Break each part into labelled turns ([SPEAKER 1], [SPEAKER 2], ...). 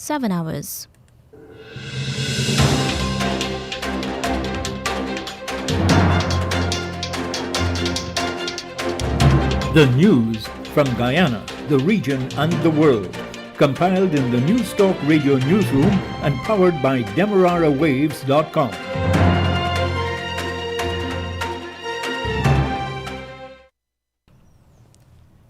[SPEAKER 1] 7 hours.
[SPEAKER 2] The news from Guyana, the region and the world. Compiled in the News Talk Radio newsroom and powered by demerarawaves.com.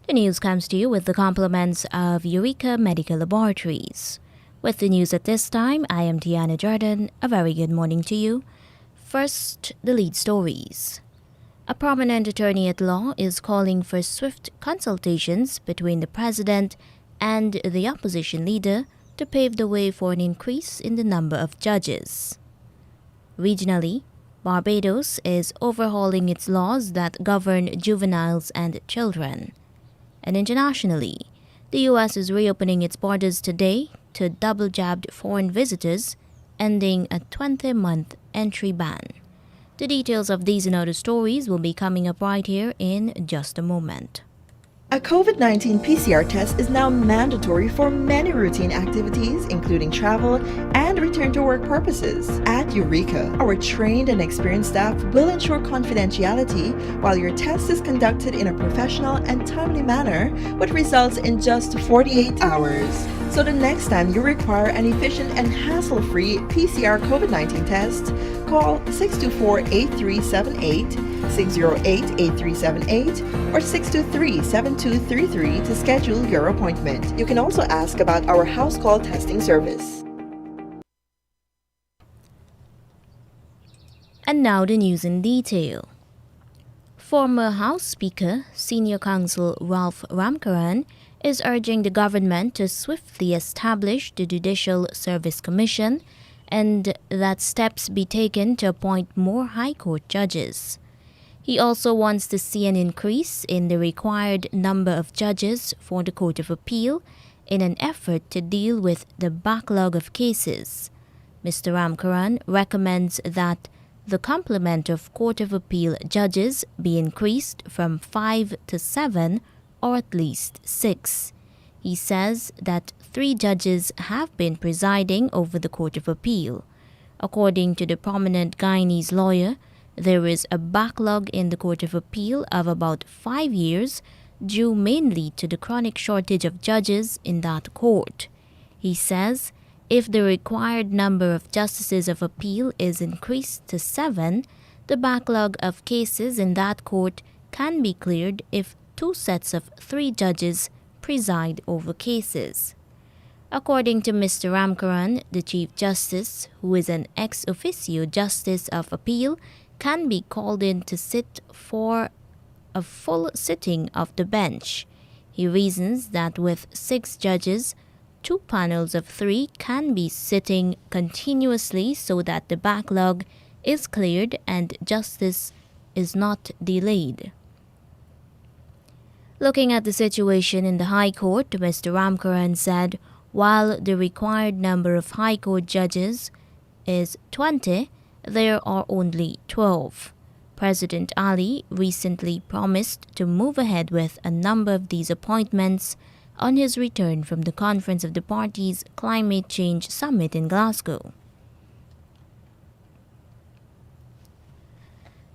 [SPEAKER 1] The news comes to you with the compliments of Eureka Medical Laboratories. With the news at this time, I am Tiana Jordan. A very good morning to you. First, the lead stories. A prominent attorney at law is calling for swift consultations between the president and the opposition leader to pave the way for an increase in the number of judges. Regionally, Barbados is overhauling its laws that govern juveniles and children. And internationally, the U.S. is reopening its borders today to double-jabbed foreign visitors, ending a 20-month entry ban. The details of these and other stories will be coming up right here in just a moment.
[SPEAKER 3] A COVID-19 PCR test is now mandatory for many routine activities, including travel and return to work purposes. At Eureka, our trained and experienced staff will ensure confidentiality while your test is conducted in a professional and timely manner, with results in just 48 hours. So the next time you require an efficient and hassle-free PCR COVID-19 test, call 624-8378, 608-8378, or 623-7233 to schedule your appointment. You can also ask about our house call testing service.
[SPEAKER 1] And now the news in detail. Former House Speaker, Senior Counsel Ralph Ramkaran, is urging the government to swiftly establish the Judicial Service Commission and that steps be taken to appoint more High Court judges. He also wants to see an increase in the required number of judges for the Court of Appeal in an effort to deal with the backlog of cases. Mr. Ramkaran recommends that the complement of Court of Appeal judges be increased from 5 to 7 or at least 6. He says that 3 judges have been presiding over the Court of Appeal. According to the prominent Guyanese lawyer, there is a backlog in the Court of Appeal of about 5 years, due mainly to the chronic shortage of judges in that court. He says if the required number of justices of appeal is increased to 7, the backlog of cases in that court can be cleared if 2 sets of 3 judges preside over cases. According to Mr. Ramkaran, the Chief Justice, who is an ex officio Justice of Appeal, can be called in to sit for a full sitting of the bench. He reasons that with 6 judges, 2 panels of 3 can be sitting continuously so that the backlog is cleared and justice is not delayed. Looking at the situation in the High Court, Mr. Ramkaran said while the required number of High Court judges is 20, there are only 12. President Ali recently promised to move ahead with a number of these appointments on his return from the Conference of the Parties Climate Change Summit in Glasgow.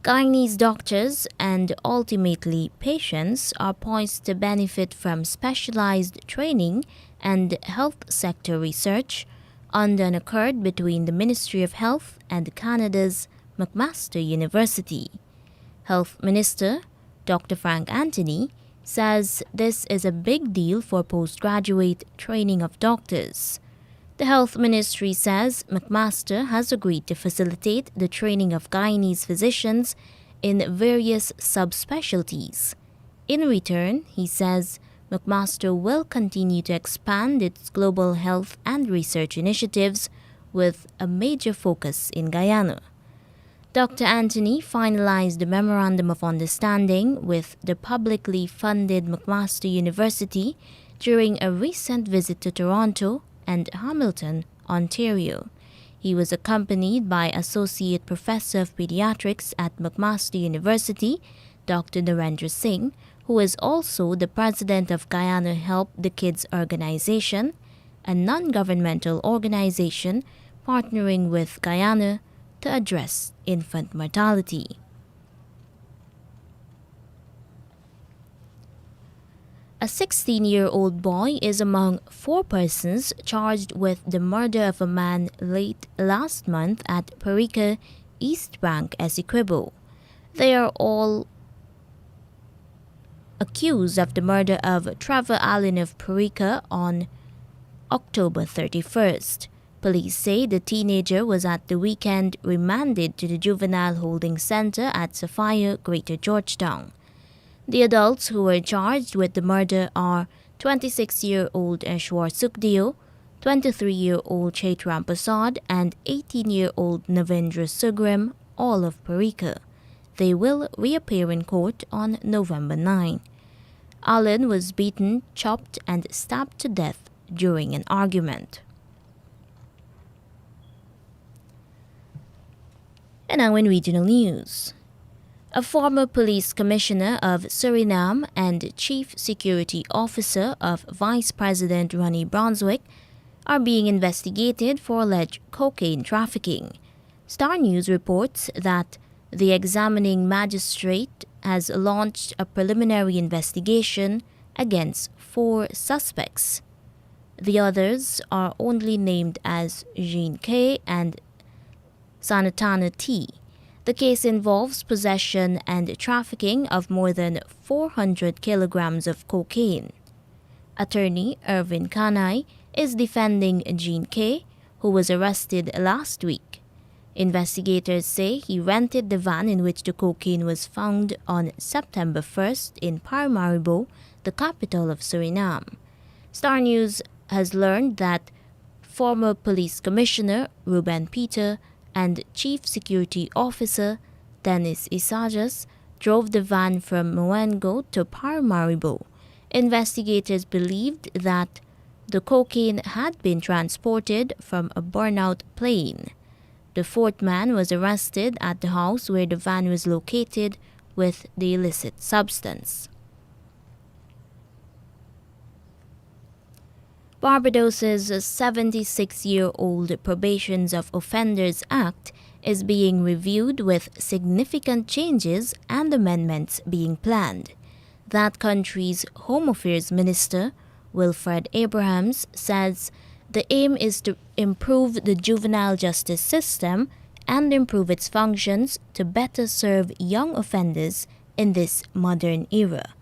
[SPEAKER 1] Guyanese doctors and ultimately patients are poised to benefit from specialized training and health sector research under an accord between the Ministry of Health and Canada's McMaster University. Health Minister Dr. Frank Anthony says this is a big deal for postgraduate training of doctors. The Health Ministry says McMaster has agreed to facilitate the training of Guyanese physicians in various subspecialties. In return, he says McMaster will continue to expand its global health and research initiatives with a major focus in Guyana. Dr. Anthony finalized the Memorandum of Understanding with the publicly funded McMaster University during a recent visit to Toronto and Hamilton, Ontario. He was accompanied by Associate Professor of Pediatrics at McMaster University, Dr. Narendra Singh, who is also the president of Guyana Help the Kids organization, a non-governmental organization partnering with Guyana to address infant mortality. A 16-year-old boy is among 4 persons charged with the murder of a man late last month at Parika, East Bank, Essequibo. They are all accused of the murder of Trevor Allen of Parika on October 31st. Police say the teenager was at the weekend remanded to the Juvenile Holding Center at Sophia, Greater Georgetown. The adults who were charged with the murder are 26-year-old Eshwar Sukhdeo, 23-year-old Chaitram Prasad, and 18-year-old Navendra Sugrim, all of Parika. They will reappear in court on November 9. Allen was beaten, chopped, and stabbed to death during an argument. And now in regional news. A former police commissioner of Suriname and chief security officer of Vice President Ronnie Brunswick are being investigated for alleged cocaine trafficking. Star News reports that the examining magistrate has launched a preliminary investigation against 4 suspects. The others are only named as Jean K. and Sanatana T. The case involves possession and trafficking of more than 400 kilograms of cocaine. Attorney Irvin Kanai is defending Jean K., who was arrested last week. Investigators say he rented the van in which the cocaine was found on September 1st in Paramaribo, the capital of Suriname. Star News has learned that former police commissioner Ruben Peter and Chief Security Officer Dennis Isajas drove the van from Moengo to Paramaribo. Investigators believed that the cocaine had been transported from a burnout plane. The 4th man was arrested at the house where the van was located with the illicit substance. Barbados's 76-year-old Probations of Offenders Act is being reviewed with significant changes and amendments being planned. That country's Home Affairs Minister, Wilfred Abrahams, says the aim is to improve the juvenile justice system and improve its functions to better serve young offenders in this modern era.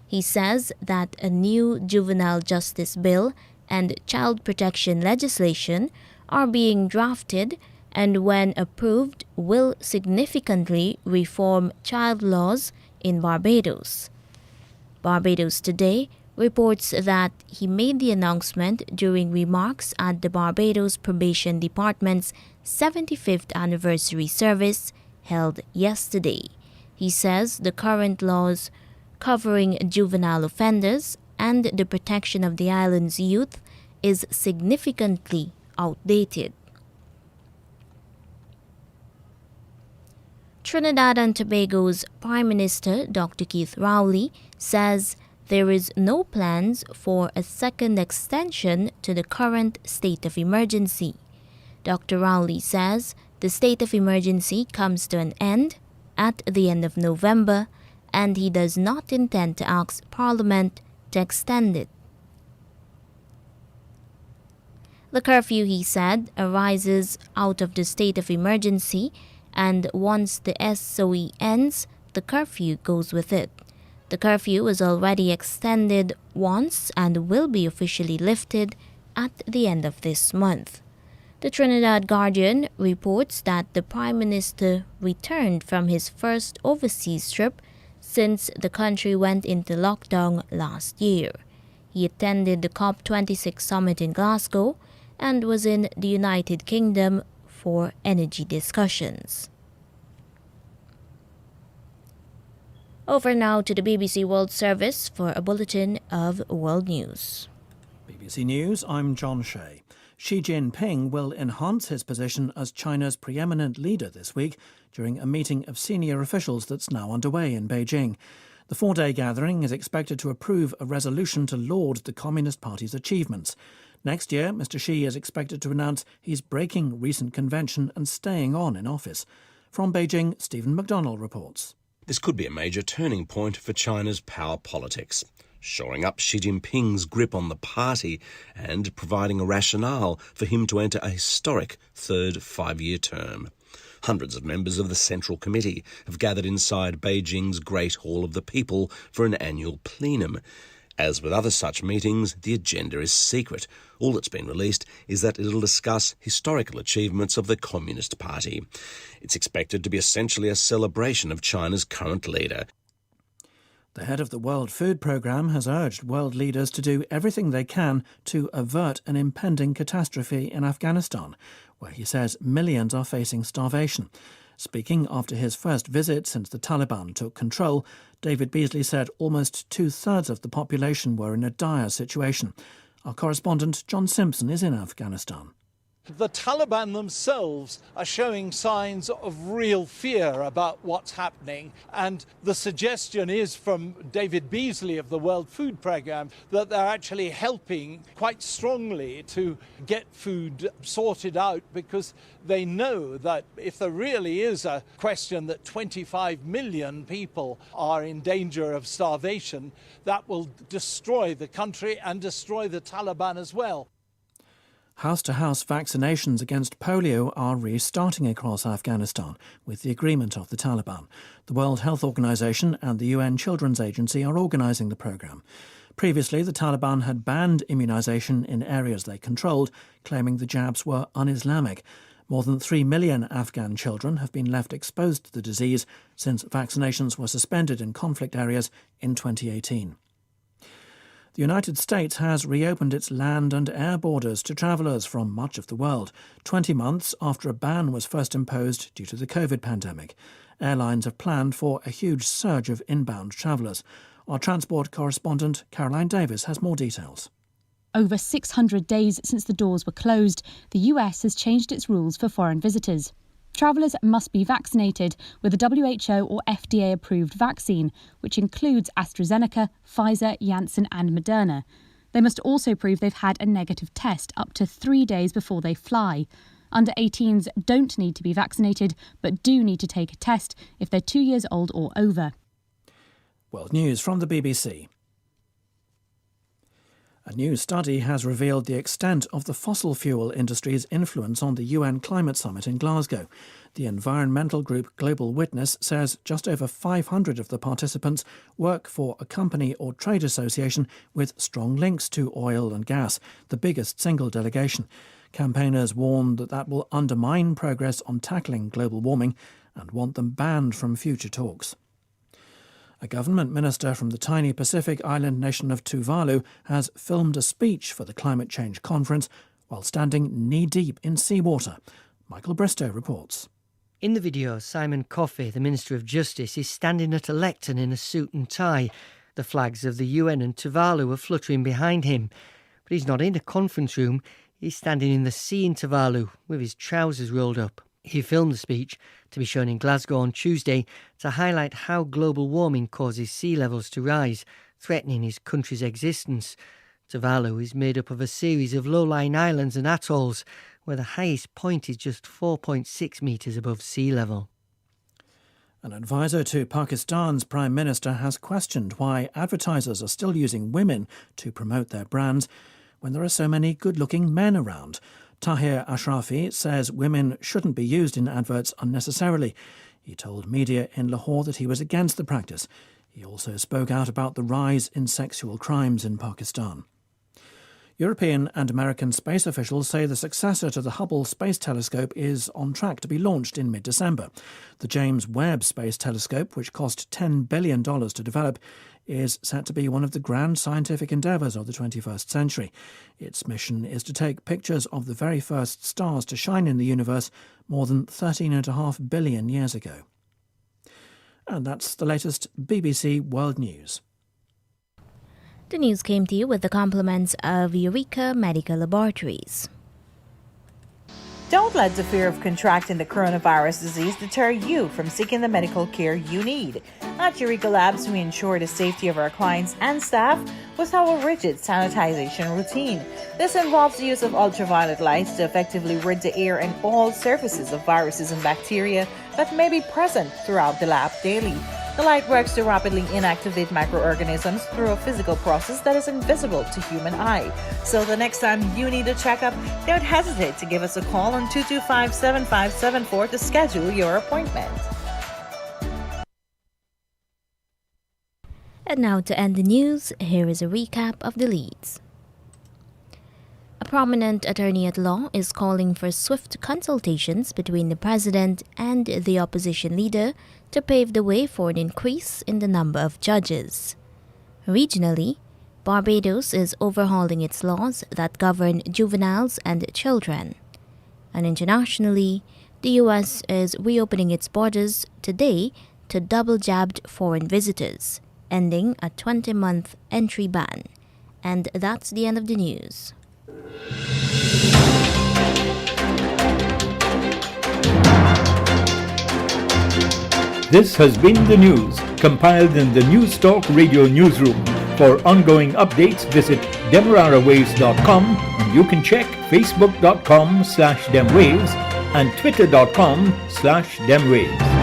[SPEAKER 1] He says that a new juvenile justice bill and child protection legislation are being drafted and, when approved, will significantly reform child laws in Barbados. Barbados Today reports that he made the announcement during remarks at the Barbados Probation Department's 75th anniversary service held yesterday. He says the current laws covering juvenile offenders and the protection of the island's youth is significantly outdated. Trinidad and Tobago's Prime Minister, Dr. Keith Rowley, says there is no plans for a second extension to the current state of emergency. Dr. Rowley says the state of emergency comes to an end at the end of November, and he does not intend to ask Parliament to extend it. The curfew, he said, arises out of the state of emergency, and once the SOE ends, the curfew goes with it. The curfew was already extended once and will be officially lifted at the end of this month. The Trinidad Guardian reports that the Prime Minister returned from his first overseas trip since the country went into lockdown last year. He attended the COP26 summit in Glasgow and was in the United Kingdom for energy discussions. Over now to the BBC World Service for a bulletin of world news.
[SPEAKER 4] BBC News, I'm John Shea. Xi Jinping will enhance his position as China's preeminent leader this week during a meeting of senior officials that's now underway in Beijing. The 4-day gathering is expected to approve a resolution to laud the Communist Party's achievements. Next year, Mr. Xi is expected to announce he's breaking recent convention and staying on in office. From Beijing, Stephen McDonnell reports.
[SPEAKER 5] This could be a major turning point for China's power politics, shoring up Xi Jinping's grip on the party and providing a rationale for him to enter a historic third five-year term. Hundreds of members of the Central Committee have gathered inside Beijing's Great Hall of the People for an annual plenum. As with other such meetings, the agenda is secret. All that's been released is that it'll discuss historical achievements of the Communist Party. It's expected to be essentially a celebration of China's current leader.
[SPEAKER 4] The head of the World Food Programme has urged world leaders to do everything they can to avert an impending catastrophe in Afghanistan, where he says millions are facing starvation. Speaking after his first visit since the Taliban took control, David Beasley said almost two-thirds of the population were in a dire situation. Our correspondent John Simpson is in Afghanistan.
[SPEAKER 6] The Taliban themselves are showing signs of real fear about what's happening, and the suggestion is from David Beasley of the World Food Programme that they're actually helping quite strongly to get food sorted out, because they know that if there really is a question that 25 million people are in danger of starvation, that will destroy the country and destroy the Taliban as well.
[SPEAKER 4] House-to-house vaccinations against polio are restarting across Afghanistan with the agreement of the Taliban. The World Health Organization and the UN Children's Agency are organising the programme. Previously, the Taliban had banned immunisation in areas they controlled, claiming the jabs were un-Islamic. More than 3 million Afghan children have been left exposed to the disease since vaccinations were suspended in conflict areas in 2018. The United States has reopened its land and air borders to travellers from much of the world, 20 months after a ban was first imposed due to the COVID pandemic. Airlines have planned for a huge surge of inbound travellers. Our transport correspondent Caroline Davis has more details.
[SPEAKER 7] Over 600 days since the doors were closed, the US has changed its rules for foreign visitors. Travellers must be vaccinated with a WHO or FDA-approved vaccine, which includes AstraZeneca, Pfizer, Janssen and Moderna. They must also prove they've had a negative test up to 3 days before they fly. Under 18s don't need to be vaccinated, but do need to take a test if they're 2 years old or over.
[SPEAKER 4] World News from the BBC. A new study has revealed the extent of the fossil fuel industry's influence on the UN Climate Summit in Glasgow. The environmental group Global Witness says just over 500 of the participants work for a company or trade association with strong links to oil and gas, the biggest single delegation. Campaigners warn that will undermine progress on tackling global warming and want them banned from future talks. A government minister from the tiny Pacific island nation of Tuvalu has filmed a speech for the climate change conference while standing knee-deep in seawater. Michael Bristow reports.
[SPEAKER 8] In the video, Simon Coffey, the Minister of Justice, is standing at a lectern in a suit and tie. The flags of the UN and Tuvalu are fluttering behind him. But he's not in a conference room. He's standing in the sea in Tuvalu with his trousers rolled up. He filmed the speech to be shown in Glasgow on Tuesday to highlight how global warming causes sea levels to rise, threatening his country's existence. Tuvalu is made up of a series of low-lying islands and atolls, where the highest point is just 4.6 metres above sea level.
[SPEAKER 4] An advisor to Pakistan's Prime Minister has questioned why advertisers are still using women to promote their brands when there are so many good-looking men around. Tahir Ashrafi says women shouldn't be used in adverts unnecessarily. He told media in Lahore that he was against the practice. He also spoke out about the rise in sexual crimes in Pakistan. European and American space officials say the successor to the Hubble Space Telescope is on track to be launched in mid-December. The James Webb Space Telescope, which cost $10 billion to develop, is set to be one of the grand scientific endeavours of the 21st century. Its mission is to take pictures of the very first stars to shine in the universe more than 13.5 billion years ago. And that's the latest BBC World News.
[SPEAKER 1] The news came to you with the compliments of Eureka Medical Laboratories.
[SPEAKER 9] Don't let the fear of contracting the coronavirus disease deter you from seeking the medical care you need. At Eureka Labs, we ensure the safety of our clients and staff with our rigid sanitization routine. This involves the use of ultraviolet lights to effectively rid the air and all surfaces of viruses and bacteria that may be present throughout the lab daily. The light works to rapidly inactivate microorganisms through a physical process that is invisible to human eye. So the next time you need a checkup, don't hesitate to give us a call on 225-7574 to schedule your appointment.
[SPEAKER 1] And now to end the news, here is a recap of the leads. A prominent attorney at law is calling for swift consultations between the president and the opposition leader to pave the way for an increase in the number of judges. Regionally, Barbados is overhauling its laws that govern juveniles and children. And internationally, the U.S. is reopening its borders today to double-jabbed foreign visitors, ending a 20-month entry ban. And that's the end of the news.
[SPEAKER 2] This has been the news, compiled in the News Talk Radio Newsroom. For ongoing updates, visit demerarawaves.com, and you can check facebook.com/demwaves and twitter.com/demwaves.